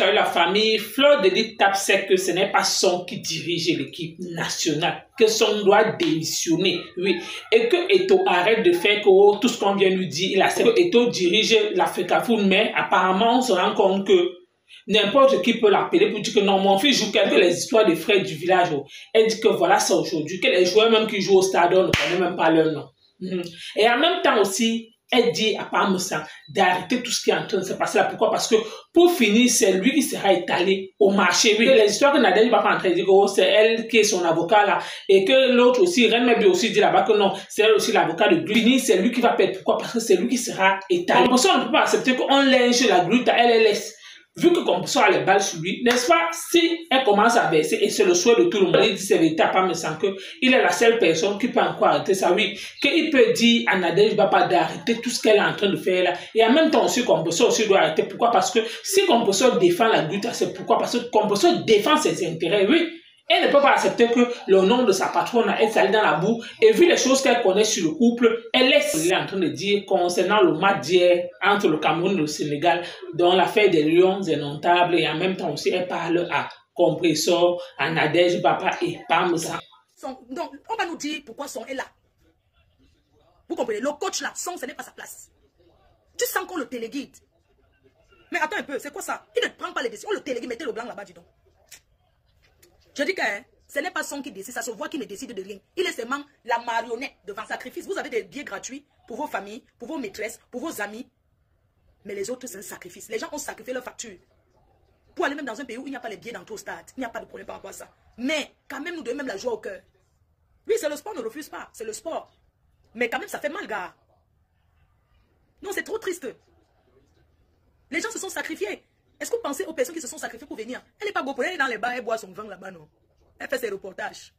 La famille, Fleur de Lys tape, c'est que ce n'est pas son qui dirige l'équipe nationale, que son doit démissionner, oui, et que Eto'o arrête de faire que tout ce qu'on vient lui dire, il accepte que Eto'o dirige l'Africafoot, mais apparemment on se rend compte que n'importe qui peut l'appeler pour dire que non, mon fils joue quelques les histoires des frères du village. Elle dit que voilà ça aujourd'hui, que les joueurs même qui jouent au stade, on ne connaît même pas leur nom. Et en même temps aussi, elle dit à Pamusa d'arrêter tout ce qui est en train de se passer là. Pourquoi? Parce que pour finir, c'est lui qui sera étalé au marché. Oui, les histoires que Nadège va pas en train de dire que oh, c'est elle qui est son avocat là. Et que l'autre aussi, Reine Mebi aussi dit là-bas que non, c'est elle aussi l'avocat de Glute. C'est lui qui va perdre. Pourquoi? Parce que c'est lui qui sera étalé. Pour ça, on ne peut pas accepter qu'on lynche la Glute à LLS. Vu que Composo a les balles sur lui, n'est-ce pas, si elle commence à verser, et c'est le souhait de tout le monde, il dit c'est l'état, pas me sent que il est la seule personne qui peut encore arrêter ça, oui, qu'il peut dire à Nadège Bapa d'arrêter tout ce qu'elle est en train de faire là, et en même temps aussi Composo aussi doit arrêter. Pourquoi? Parce que si Composo défend la lutte, c'est pourquoi? Parce que Composo défend ses intérêts, oui. Elle ne peut pas accepter que le nom de sa patronne est salé dans la boue. Et vu les choses qu'elle connaît sur le couple, elle est en train de dire concernant le match d'hier entre le Cameroun et le Sénégal, dont l'affaire des lions est notable. Et en même temps aussi, elle parle à Compressor, à Nadège Bapa et Pamusa. Donc, on va nous dire pourquoi Son est là. Vous comprenez? Le coach là, Son, ce n'est pas sa place. Tu sens qu'on le téléguide. Mais attends un peu, c'est quoi ça? Il ne prend pas les décisions. On le téléguide, mettez le blanc là-bas, dis donc. Je dis que ce n'est pas Son qui décide, ça se voit qu'il ne décide de rien. Il est seulement la marionnette devant sacrifice. Vous avez des billets gratuits pour vos familles, pour vos maîtresses, pour vos amis. Mais les autres, c'est un sacrifice. Les gens ont sacrifié leur facture. Pour aller même dans un pays où il n'y a pas les billets d'entrée au stade. Il n'y a pas de problème par rapport à ça. Mais quand même, nous devons même la joie au cœur. Oui, c'est le sport, ne refuse pas. C'est le sport. Mais quand même, ça fait mal, gars. Non, c'est trop triste. Les gens se sont sacrifiés. Est-ce que vous pensez aux personnes qui se sont sacrifiées pour venir? Elle n'est pas beau pour elle, elle est dans les bars, elle boit son vin là-bas, non. Elle fait ses reportages.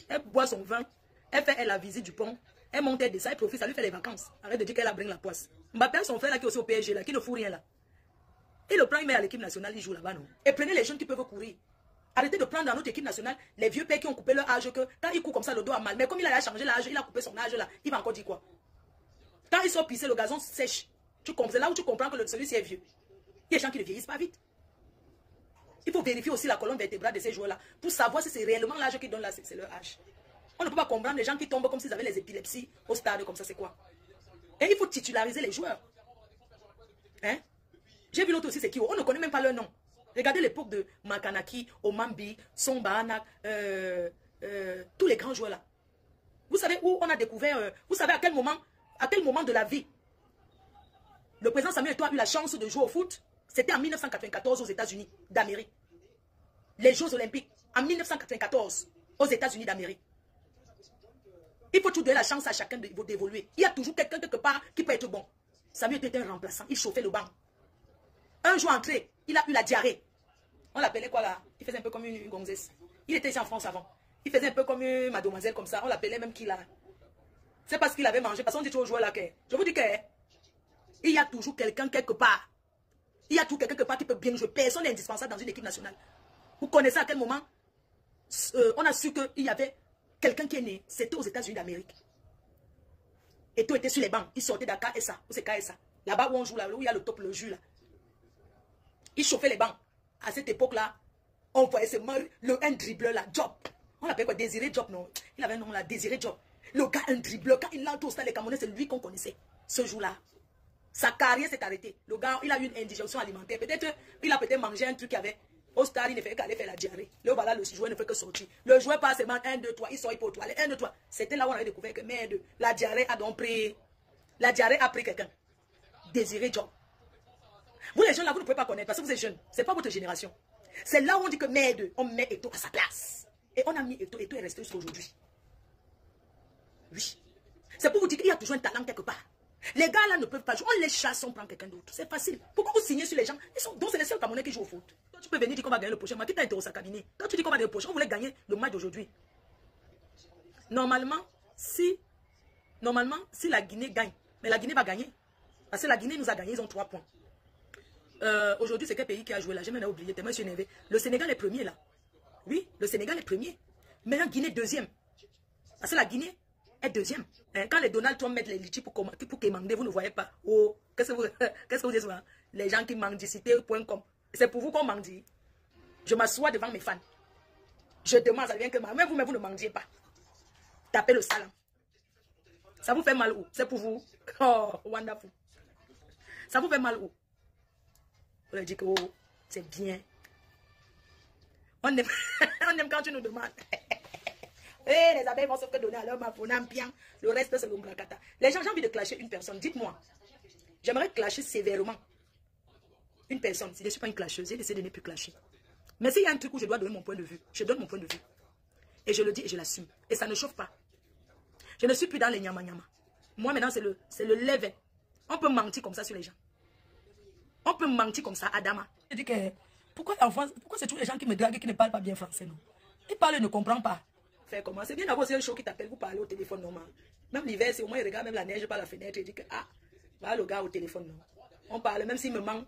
Elle boit son vin. Elle fait la visite du pont. Elle monte, elle descend, elle profite, ça lui fait les vacances. Arrête de dire qu'elle a bring la poisse. Mbappé, son frère là qui est aussi au PSG là, qui ne fout rien là. Et le prend, il met à l'équipe nationale, il joue là-bas, non. Et prenez les jeunes qui peuvent courir. Arrêtez de prendre dans notre équipe nationale les vieux pères qui ont coupé leur âge, que quand ils courent comme ça, le dos a mal. Mais comme il a changé l'âge, il a coupé son âge là, il va encore dire quoi? Quand ils sont pissés, le gazon sèche. C'est là où tu comprends que celui-ci est vieux. Il y a des gens qui ne vieillissent pas vite. Il faut vérifier aussi la colonne vertébrale de ces joueurs-là pour savoir si c'est réellement l'âge qu'ils donnent là, c'est leur âge. On ne peut pas comprendre les gens qui tombent comme s'ils avaient les épilepsies au stade, comme ça, c'est quoi? Et il faut titulariser les joueurs. Hein? J'ai vu l'autre aussi, c'est qui? On ne connaît même pas leur nom. Regardez l'époque de Makanaki, Omambi, Sombana, tous les grands joueurs là. Vous savez où on a découvert, vous savez à quel moment de la vie le président Samuel Eto'o a eu la chance de jouer au foot? C'était en 1994 aux États-Unis d'Amérique. Les Jeux Olympiques, en 1994 aux États-Unis d'Amérique. Il faut tout donner la chance à chacun d'évoluer. Il y a toujours quelqu'un quelque part qui peut être bon. Samuel était un remplaçant, il chauffait le banc. Un jour entré, il a eu la diarrhée. On l'appelait quoi là? Il faisait un peu comme une gonzesse. Il était ici en France avant. Il faisait un peu comme une mademoiselle comme ça. On l'appelait même qui là. C'est parce qu'il avait mangé. Parce qu'on dit toujours au joueur là que. Je vous dis que. Il y a toujours quelqu'un quelque part. Il y a toujours quelqu'un quelque part qui peut bien jouer. Personne n'est indispensable dans une équipe nationale. Vous connaissez à quel moment on a su qu'il y avait quelqu'un qui est né. C'était aux États-Unis d'Amérique. Et tout était sur les bancs. Il sortait d'Aka et ça. Où c'est KSA. Là-bas où on joue, là, où il y a le top, le jus là. Il chauffait les bancs. À cette époque-là, on voyait seulement un dribbleur là, Job. On l'appelait quoi? Désiré Job, non? Il avait un nom là, Désiré Job. Le gars, un dribbleur. Quand il entre au stade des Camerounais, c'est lui qu'on connaissait. Ce jour-là. Sa carrière s'est arrêtée. Le gars, il a eu une indigestion alimentaire. Peut-être, il a peut-être mangé un truc qu'il avait. Au stade, il ne fait qu'aller faire la diarrhée. Le voilà, le joueur ne fait que sortir. Le joueur passe seulement 1, 2, 3. Il sort, il peut toiler. 1, 2, 3. C'était là où on avait découvert que merde, la diarrhée a donc pris. La diarrhée a pris quelqu'un. Désiré Job. Vous les jeunes là, vous ne pouvez pas connaître parce que vous êtes jeunes. Ce n'est pas votre génération. C'est là où on dit que merde, on met Eto'o à sa place. Et on a mis Eto'o. Eto'o est resté jusqu'à aujourd'hui. Oui. C'est pour vous dire qu'il y a toujours un talent quelque part. Les gars là ne peuvent pas jouer. On les chasse, on prend quelqu'un d'autre. C'est facile. Pourquoi vous signez sur les gens? Donc c'est les seuls Camerounais qui jouent au foot. Toi, tu peux venir dire qu'on va gagner le prochain match. Qui t'a été au cabinet? Quand tu dis qu'on va gagner le prochain, on voulait gagner le match d'aujourd'hui. Normalement, si la Guinée gagne, mais la Guinée va gagner. Parce que la Guinée nous a gagné, ils ont 3 points. Aujourd'hui, c'est quel pays qui a joué là? J'ai même oublié, tellement je suis énervé. Le Sénégal est premier là. Oui, le Sénégal est premier. Maintenant, Guinée deuxième. Parce que la Guinée est deuxième. Hein, quand les Donald Trump mettent les litchis pour quémander, vous ne voyez pas. Oh, qu'est-ce que vous dites? Les gens qui mendicité.com. C'est pour vous qu'on mendie. Je m'assois devant mes fans. Je demande, ça vient que même vous ne mendiez pas. Tapez le salam. Ça vous fait mal où? C'est pour vous. Oh, wonderful. Ça vous fait mal où? Vous leur dites que oh, c'est bien. On aime, on aime quand tu nous demandes. Eh, les abeilles vont se donner à leur mafonam bien. Le reste, c'est l'ombracata. Les gens, j'ai envie de clasher une personne. Dites-moi. J'aimerais clasher sévèrement une personne. Si je ne suis pas une clasheuse, j'ai décidé de ne plus clasher. Mais s'il y a un truc où je dois donner mon point de vue, je donne mon point de vue. Et je le dis et je l'assume. Et ça ne chauffe pas. Je ne suis plus dans les nyama-nyama. Moi, maintenant, c'est le level. On peut mentir comme ça sur les gens. On peut mentir comme ça à Adama. Je dis que, pourquoi c'est tous les gens qui me draguent et qui ne parlent pas bien français, non? Ils parlent et ne comprennent pas. Faire comment? C'est bien d'avoir aussi un show qui t'appelle, vous parlez au téléphone normal. Même l'hiver, c'est au moins, il regarde même la neige par la fenêtre et dit que, ah, voilà le gars au téléphone, non. On parle, même s'il me ment,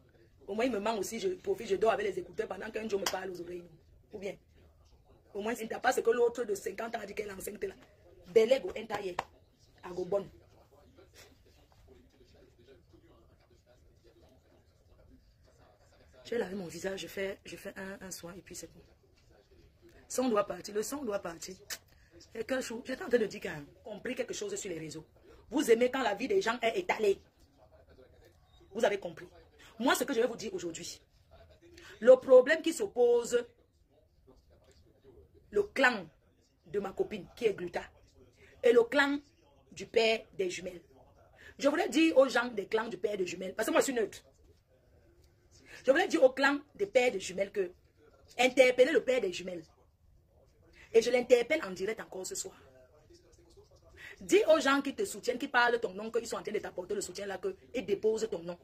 au moins il me ment aussi, je profite, je dors avec les écouteurs pendant qu'un jour me parle aux oreilles, non. Ou bien, au moins, il ne t'a pas ce que l'autre de 50 ans a dit qu'elle est enceinte là. Belego, entaillé, à go bonne. Je vais laver mon visage, je fais un soin et puis c'est bon. Son doit partir, le son doit partir. J'étais en train de dire qu'on a compris quelque chose sur les réseaux. Vous aimez quand la vie des gens est étalée. Vous avez compris. Moi, ce que je vais vous dire aujourd'hui, le problème qui s'oppose, le clan de ma copine qui est Gluta et le clan du père des jumelles. Je voulais dire aux gens des clans du père des jumelles, parce que moi je suis neutre. Je voulais dire au clan des pères des jumelles que interpellez le père des jumelles. Et je l'interpelle en direct encore ce soir. Dis aux gens qui te soutiennent, qui parlent ton nom, qu'ils sont en train de t'apporter le soutien là, qu'ils déposent ton nom.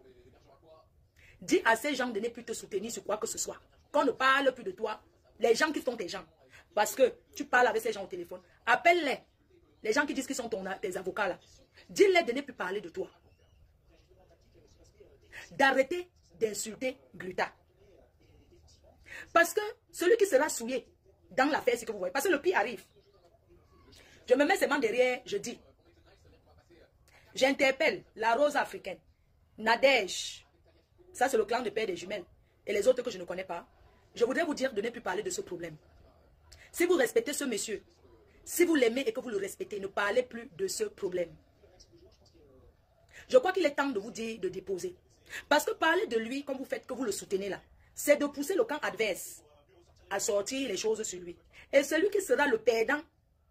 Dis à ces gens de ne plus te soutenir sur quoi que ce soit. Qu'on ne parle plus de toi. Les gens qui sont tes gens. Parce que tu parles avec ces gens au téléphone. Appelle-les. Les gens qui disent qu'ils sont tes avocats là. Dis-les de ne plus parler de toi. D'arrêter d'insulter Gluta. Parce que celui qui sera souillé dans l'affaire, c'est que vous voyez. Parce que le pire arrive. Je me mets seulement derrière, je dis. J'interpelle la rose africaine, Nadège. Ça, c'est le clan de père des jumelles. Et les autres que je ne connais pas. Je voudrais vous dire de ne plus parler de ce problème. Si vous respectez ce monsieur, si vous l'aimez et que vous le respectez, ne parlez plus de ce problème. Je crois qu'il est temps de vous dire de déposer. Parce que parler de lui, comme vous faites, que vous le soutenez là, c'est de pousser le camp adverse à sortir les choses sur lui. Et celui qui sera le perdant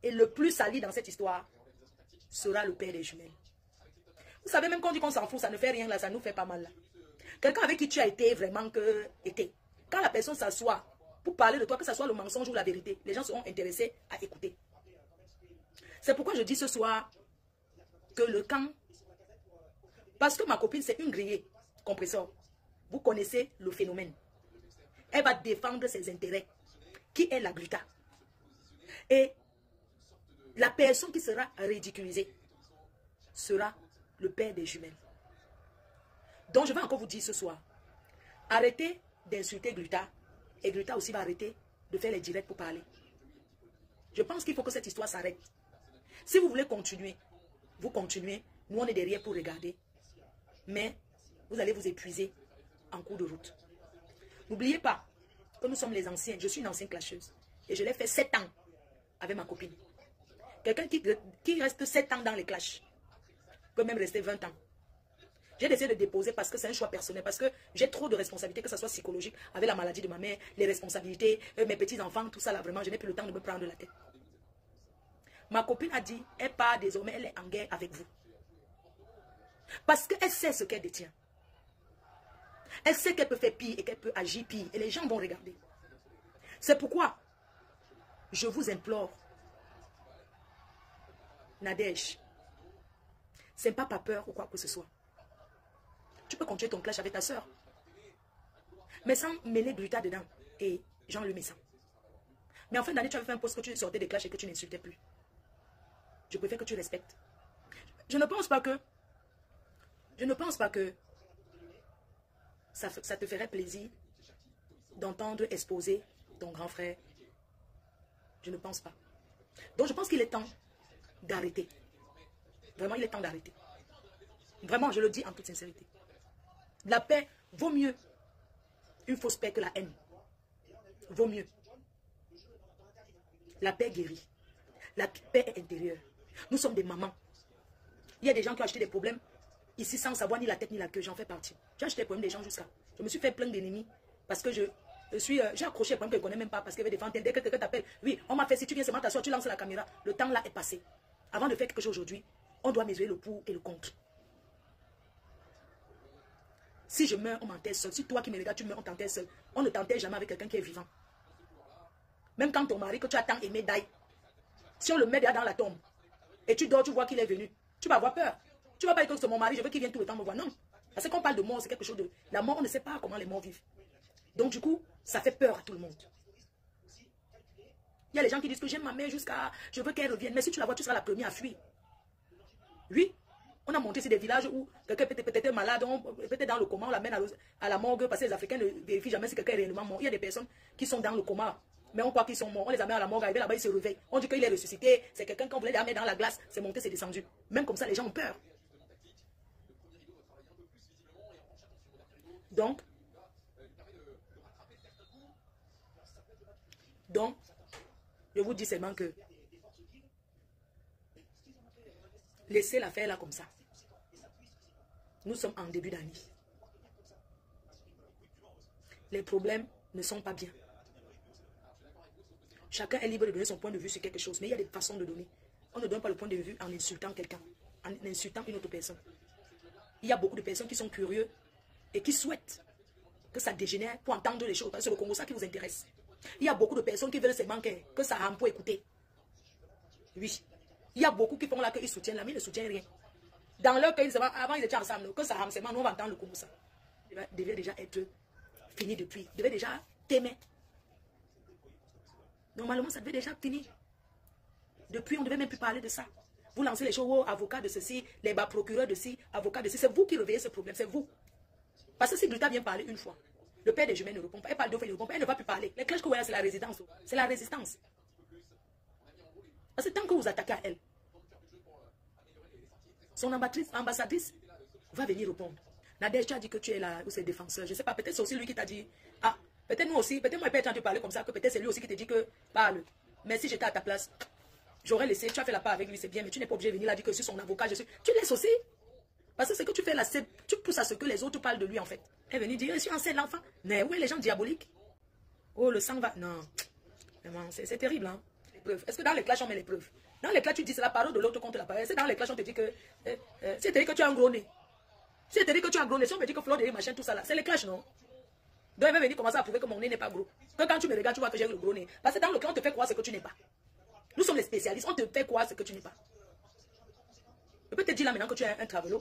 et le plus sali dans cette histoire sera le père des jumelles. Vous savez, même quand on dit qu'on s'en fout, ça ne fait rien là, ça nous fait pas mal là. Quelqu'un avec qui tu as été vraiment quand la personne s'assoit pour parler de toi, que ce soit le mensonge ou la vérité, les gens seront intéressés à écouter. C'est pourquoi je dis ce soir que le camp, parce que ma copine c'est une grillée compresseur, vous connaissez le phénomène. Elle va défendre ses intérêts, qui est la Gluta. Et la personne qui sera ridiculisée sera le père des jumelles. Donc je vais encore vous dire ce soir, arrêtez d'insulter Gluta, et Gluta aussi va arrêter de faire les directs pour parler. Je pense qu'il faut que cette histoire s'arrête. Si vous voulez continuer, vous continuez, nous on est derrière pour regarder, mais vous allez vous épuiser en cours de route. N'oubliez pas que nous sommes les anciens, je suis une ancienne clasheuse, et je l'ai fait 7 ans avec ma copine. Quelqu'un qui reste 7 ans dans les clashs peut même rester 20 ans. J'ai décidé de déposer parce que c'est un choix personnel, parce que j'ai trop de responsabilités, que ce soit psychologique, avec la maladie de ma mère, les responsabilités, mes petits-enfants, tout ça là, vraiment, je n'ai plus le temps de me prendre la tête. Ma copine a dit, elle part désormais, elle est en guerre avec vous. Parce qu'elle sait ce qu'elle détient. Elle sait qu'elle peut faire pire et qu'elle peut agir pire. Et les gens vont regarder. C'est pourquoi je vous implore, Nadège, c'est pas peur ou quoi que ce soit. Tu peux continuer ton clash avec ta soeur, mais sans mêler Gluta dedans et Jean-Louis Messan. Mais en fin d'année, tu avais fait un post que tu sortais des clashs et que tu n'insultais plus. Je préfère que tu respectes. Je ne pense pas que ça te ferait plaisir d'entendre exposer ton grand frère. Je ne pense pas. Donc je pense qu'il est temps d'arrêter. Vraiment, il est temps d'arrêter. Vraiment, je le dis en toute sincérité. La paix, Vaut mieux une fausse paix que la haine. Vaut mieux. La paix guérit. La paix est intérieure. Nous sommes des mamans. Il y a des gens qui ont acheté des problèmes ici sans savoir ni la tête ni la queue. J'en fais partie. J'ai acheté des problèmes des gens jusqu'à. Je me suis fait plein d'ennemis parce que j'ai accroché des problèmes que je ne connais même pas parce qu'il y avait des fantaines. Dès que quelqu'un t'appelle, oui, on m'a fait, si tu viens seulement t'asseoir, tu lances la caméra. Le temps là est passé. Avant de faire quelque chose aujourd'hui, on doit mesurer le pour et le contre. Si je meurs, on m'enterre seul. Si toi qui me regardes, tu meurs, on t'enterre seul. On ne t'enterre jamais avec quelqu'un qui est vivant. Même quand ton mari que tu as tant aimé d'aille, si on le met dans la tombe et tu dors, tu vois qu'il est venu, tu vas avoir peur. Tu vas pas dire que c'est mon mari, je veux qu'il vienne tout le temps me voir. Non. Parce que quand on parle de mort, c'est quelque chose de... La mort, on ne sait pas comment les morts vivent. Donc du coup, ça fait peur à tout le monde. Il y a les gens qui disent que j'aime ma mère jusqu'à... Je veux qu'elle revienne. Mais si tu la vois, tu seras la première à fuir. Oui. On a monté sur des villages où quelqu'un peut-être malade, peut-être dans le coma, on l'amène à la morgue parce que les Africains ne vérifient jamais si quelqu'un est réellement mort. Il y a des personnes qui sont dans le coma, mais on croit qu'ils sont morts. On les amène à la morgue, arrivé là-bas, ils se réveillent. On dit qu'il est ressuscité. C'est quelqu'un qu'on voulait les mettre dans la glace. C'est monté, c'est descendu. Même comme ça, les gens ont peur. Donc, je vous dis seulement que laissez l'affaire là comme ça. Nous sommes en début d'année. Les problèmes ne sont pas bien. Chacun est libre de donner son point de vue sur quelque chose, mais il y a des façons de donner. On ne donne pas le point de vue en insultant quelqu'un, en insultant une autre personne. Il y a beaucoup de personnes qui sont curieux et qui souhaitent que ça dégénère pour entendre les choses. C'est le Congo ça qui vous intéresse. Il y a beaucoup de personnes qui veulent seulement que ça rame pour écouter. Oui. Il y a beaucoup qui font là qu'ils soutiennent, là, mais ils ne soutiennent rien. Dans leur cas, avant ils étaient ensemble, que ça rame seulement, nous on va entendre le Congo ça. Devait déjà être fini depuis. Devait déjà t'aimer. Normalement, ça devait déjà finir. Depuis, on ne devait même plus parler de ça. Vous lancez les choses aux avocats de ceci, les bas procureurs de ci, avocats de ci. C'est vous qui réveillez ce problème, c'est vous. Parce que si Grita vient parler une fois, le père des jumelles ne répond pas, elle parle deux fois, il ne répond pas, elle ne va plus parler. Les clèches que vous voyez, c'est la résistance. C'est la résistance. Parce que tant que vous attaquez à elle, son ambassadrice va venir répondre. Nadège, tu as dit que tu es là, ou c'est défenseur. Je ne sais pas, peut-être c'est aussi lui qui t'a dit, ah, peut-être moi aussi, peut-être moi, je peux parler comme ça, que peut-être c'est lui aussi qui te dit que parle. Mais si j'étais à ta place, j'aurais laissé, tu as fait la part avec lui, c'est bien, mais tu n'es pas obligé de venir là dire que je suis son avocat, tu laisses aussi. Parce que ce que tu fais là, tu pousses à ce que les autres parlent de lui en fait. Elle est venue dire, je suis enceinte l'enfant. Mais oui, les gens diaboliques. Oh, le sang va. Non. Vraiment, c'est terrible, hein. Les preuves. Est-ce que dans les clashs, on met les preuves? Dans les clashs, tu dis c'est la parole de l'autre contre la parole. C'est dans les clashs, on te dit que. C'est-à-dire que tu as un gros nez. C'est-à-dire que tu as un gros nez. Si on me dit que Flo de machin, tout ça là, c'est les clashs, non? Donc, elle va venir commencer à prouver que mon nez n'est pas gros. Que quand tu me regardes, tu vois que j'ai le gros nez. Parce que dans le cas, on te fait croire ce que tu n'es pas. Nous sommes les spécialistes, on te fait croire ce que tu n'es pas. Je peux te dire là maintenant que tu es un travelo.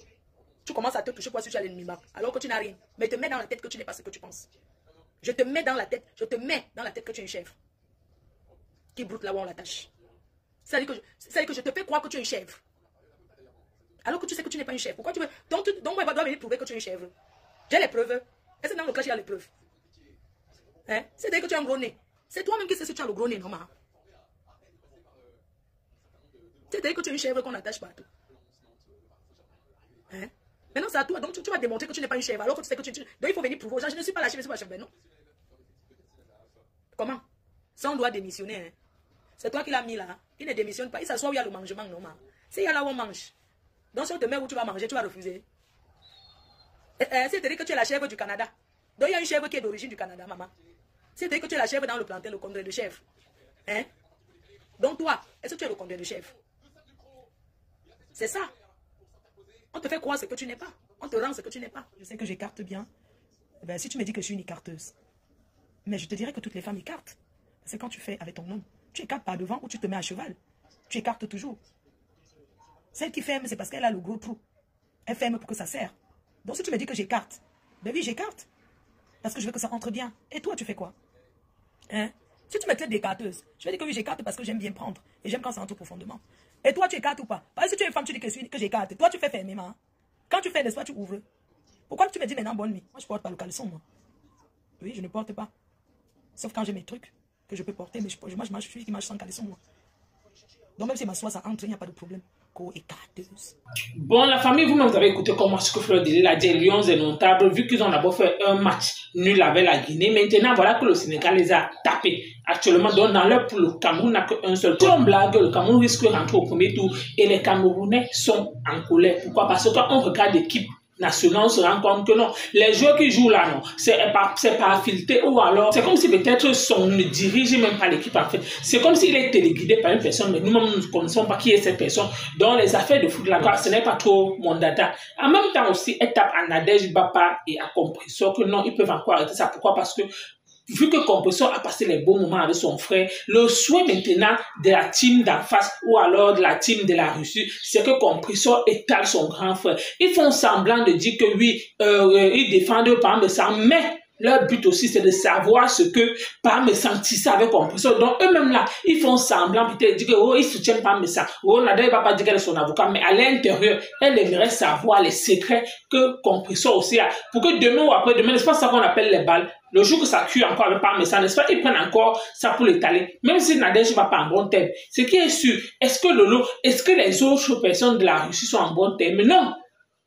Tu commences à te toucher quoi si tu as l'ennemi alors que tu n'as rien. Mais te mets dans la tête que tu n'es pas ce que tu penses. Je te mets dans la tête que tu es une chèvre. Qui broute là où on l'attache. C'est-à-dire que je te fais croire que tu es une chèvre. Alors que tu sais que tu n'es pas une chèvre. Pourquoi tu veux... Donc moi, je dois venir prouver que tu es une chèvre. J'ai les preuves. Est-ce que dans le clash, il y a les preuves? Hein? C'est-à-dire que tu as un gros nez. C'est toi-même qui sais si tu as le gros nez, non, ma? C'est-à-dire que tu es une chèvre qu'on attache partout. Hein? Maintenant, c'est à toi. Donc, tu vas démontrer que tu n'es pas une chèvre. Alors que tu sais que tu... Donc, il faut venir prouver aux gens. Je ne suis pas la chèvre, je ne suis pas la chèvre. Ben non. Comment? Ça, on doit démissionner. Hein? C'est toi qui l'as mis là. Il ne démissionne pas. Il s'assoit où il y a le mangement, non, ma. S'il y a là où on mange. Donc, si on te met où tu vas manger, tu vas refuser. C'est-à-dire que tu es la chèvre du Canada. Donc, il y a une chèvre qui est d'origine du Canada, maman. C'est-à-dire que tu es la chèvre dans le plantain, le congrès de chèvre. Hein? Donc, toi, est-ce que tu es le congrès de chèvre? C'est ça. On te fait croire ce que tu n'es pas. On te rend ce que tu n'es pas. Je sais que j'écarte bien. Eh bien, si tu me dis que je suis une écarteuse, mais je te dirais que toutes les femmes écartent. C'est quand tu fais avec ton homme. Tu écartes par devant ou tu te mets à cheval. Tu écartes toujours. Celle qui ferme, c'est parce qu'elle a le gros trou. Elle ferme pour que ça serre. Donc si tu me dis que j'écarte, ben oui, j'écarte. Parce que je veux que ça entre bien. Et toi, tu fais quoi? Hein? Si tu me traites d'écarteuse, je vais dire que oui, j'écarte parce que j'aime bien prendre. Et j'aime quand ça entre profondément. Et toi, tu écartes ou pas? Parce que si tu es une femme, tu dis que j'écarte. Toi, tu fais fermer, ma. Quand tu fais l'espoir, tu ouvres. Pourquoi tu me dis maintenant bonne nuit? Moi, je porte pas le caleçon, moi. Oui, je ne porte pas. Sauf quand j'ai mes trucs que je peux porter. Mais moi, je suis qui marche sans caleçon, moi. Donc même si ma soie, ça entre, il n'y a pas de problème. co-écarteuse. Bon, la famille, vous-même, vous avez écouté comment ce que Fleur de Lys a dit, Lions indomptables, vu qu'ils ont d'abord fait un match nul avec la Guinée. Maintenant, voilà que le Sénégal les a tapés. Actuellement, donc, dans leur poule, le Cameroun n'a qu'un seul. Si on blague, le Cameroun risque de rentrer au premier tour et les Camerounais sont en colère. Pourquoi? Parce que quand on regarde l'équipe nationale, on se rend compte que non, les joueurs qui jouent là, non, c'est pas filtré, ou alors c'est comme si peut-être on ne dirige même pas l'équipe en fait. C'est comme s'il est téléguidé par une personne, mais nous-mêmes nous ne connaissons pas qui est cette personne. Donc les affaires de foot là, ce n'est pas trop mon dada. En même temps aussi, étape à Nadège Bapa et à Compressor que non, ils peuvent encore arrêter ça. Pourquoi? Parce que vu que Compressor a passé les bons moments avec son frère, le souhait maintenant de la team d'en face ou alors de la team de la Russie, c'est que Compressor étale son grand frère. Ils font semblant de dire que oui, ils défendent Parmesan, mais leur but aussi, c'est de savoir ce que Parmesan tisse avec Compressor. Donc, eux-mêmes là, ils font semblant, peut-être dire que oh, ils soutiennent Parmesan. Oh, Nadège va pas dire qu'elle est son avocat, mais à l'intérieur, elle aimerait savoir les secrets que Compressor aussi a. Pour que demain ou après-demain, n'est-ce pas ça qu'on appelle les balles? Le jour que ça cuit encore avec Parmesan, n'est-ce pas, ils prennent encore ça pour l'étaler. Même si Nadège ne va pas en bon terme. Ce qui est sûr, est-ce que les autres personnes de la Russie sont en bon terme? Non.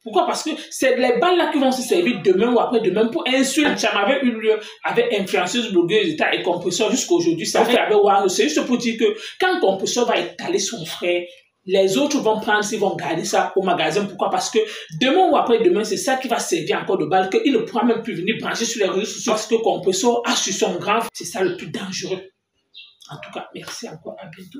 Pourquoi? Parce que c'est les balles là qui vont se servir demain ou après-demain pour insulter. Ça avait eu lieu avec influenceuse, blogueuse d'État et Compressor jusqu'à aujourd'hui. Ça fait avec Warren. C'est juste pour dire que quand Compressor va étaler son frère, les autres vont prendre, ils vont garder ça au magasin. Pourquoi? Parce que demain ou après-demain, c'est ça qui va servir encore de balle, qu'il ne pourra même plus venir brancher sur les réseaux sociaux parce que Compressor a sur son grand. C'est ça le plus dangereux. En tout cas, merci encore. À bientôt.